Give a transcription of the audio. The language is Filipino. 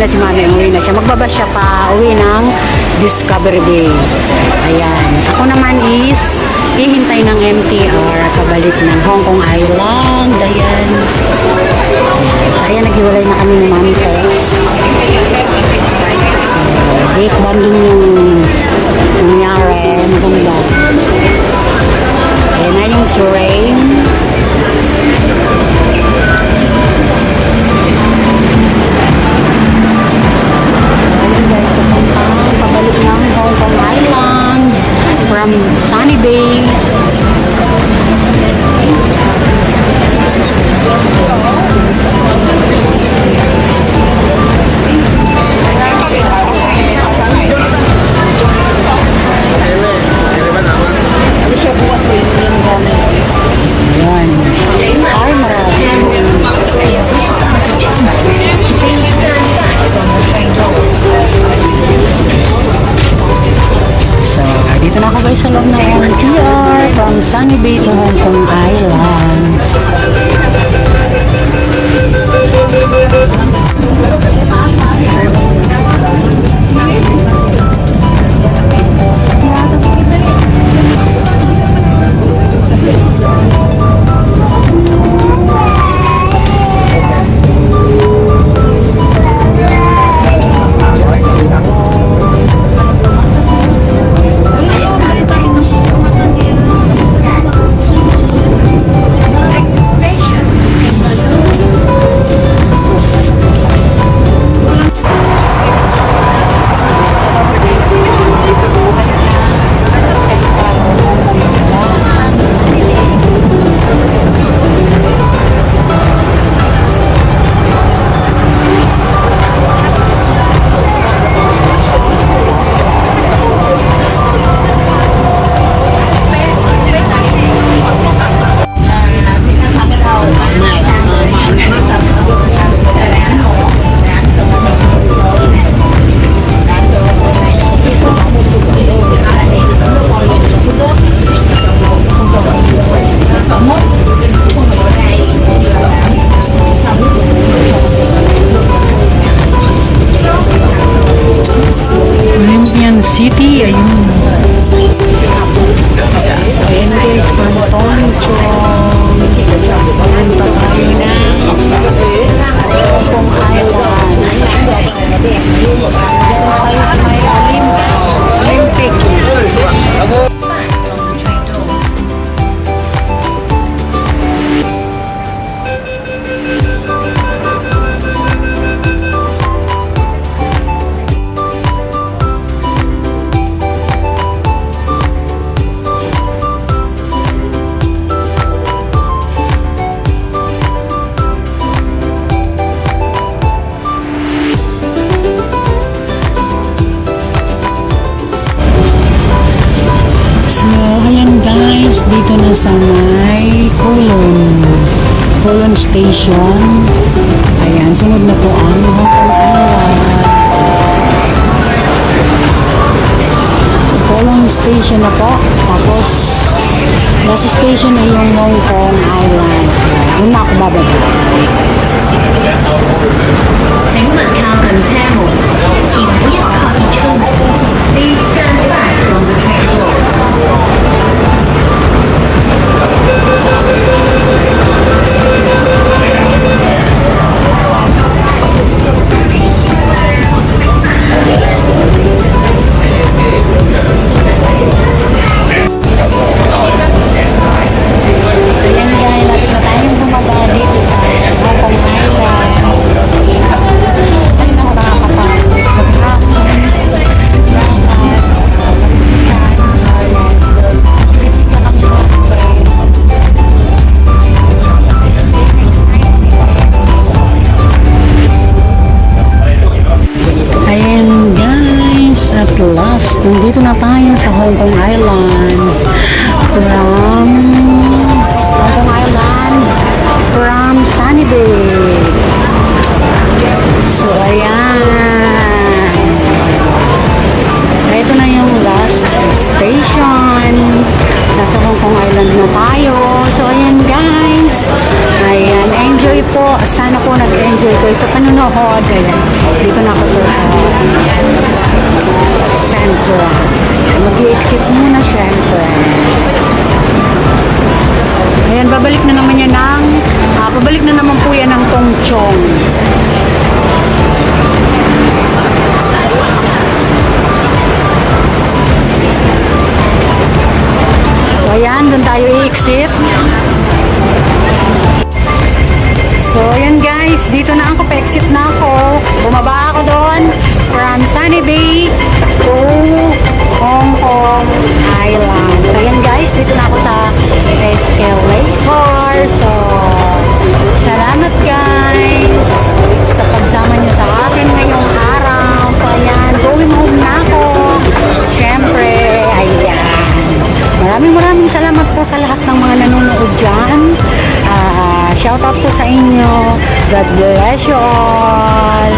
na si Mami, uwi na siya. Magbaba siya pa, uwi ng Discovery Day. Ayan. Ako naman is hihintay ng MTR pabalik ng Hong Kong Island. Ayan. So, ayan, naghiwalay na kami ni Mami Tess. Date bonding yung nangyari. Maganda. Ayan na yung train. Pabalik ng Hong Kong Island from Sunny Bay. Dito na ako guys sa loob ng MTR from Sunny Bay to Hong Kong Island. City, ayun. So, ayan guys, Pantong Chong. Papunta tayo na Hong Kong Island. Dito tayo sa may Olympic. Dito na sa may Kowloon Station. Ayan, sunod na po ang Hong Kong Island. Kowloon Station na po. Tapos, last station ay yung Hong Kong Island. So, doon na ako bababa. 請勿靠近車門，前不要靠近窗戶。Please stand back from the train doors. Nandito na tayo sa Hong Kong Island. From Sunny Bay. So, ayan. Ito na yung last station. Nasa Hong Kong Island na tayo. So, ayan guys. Ayan. nag-enjoy po. Sana po nag-enjoy kayo sa panunood. Ayan. Dito na ako sa Central. Mag-i-exit muna syempre. Ayan, babalik na naman yan ng pabalik na naman po yan ng Tongchong. So ayan, doon tayo i-exit. So ayan guys, dito na ako, pa-exit na ako. Bumaba ako doon from Sunny Bay to Hong Kong Island. So ayan guys, dito na ako sa escalator. So salamat guys sa pagsama nyo sa akin ngayong araw. So ayan, going home na ako. Syempre, ayan. Maraming salamat po sa lahat ng mga nanonood dyan. Shout out po sa inyo. God bless you all.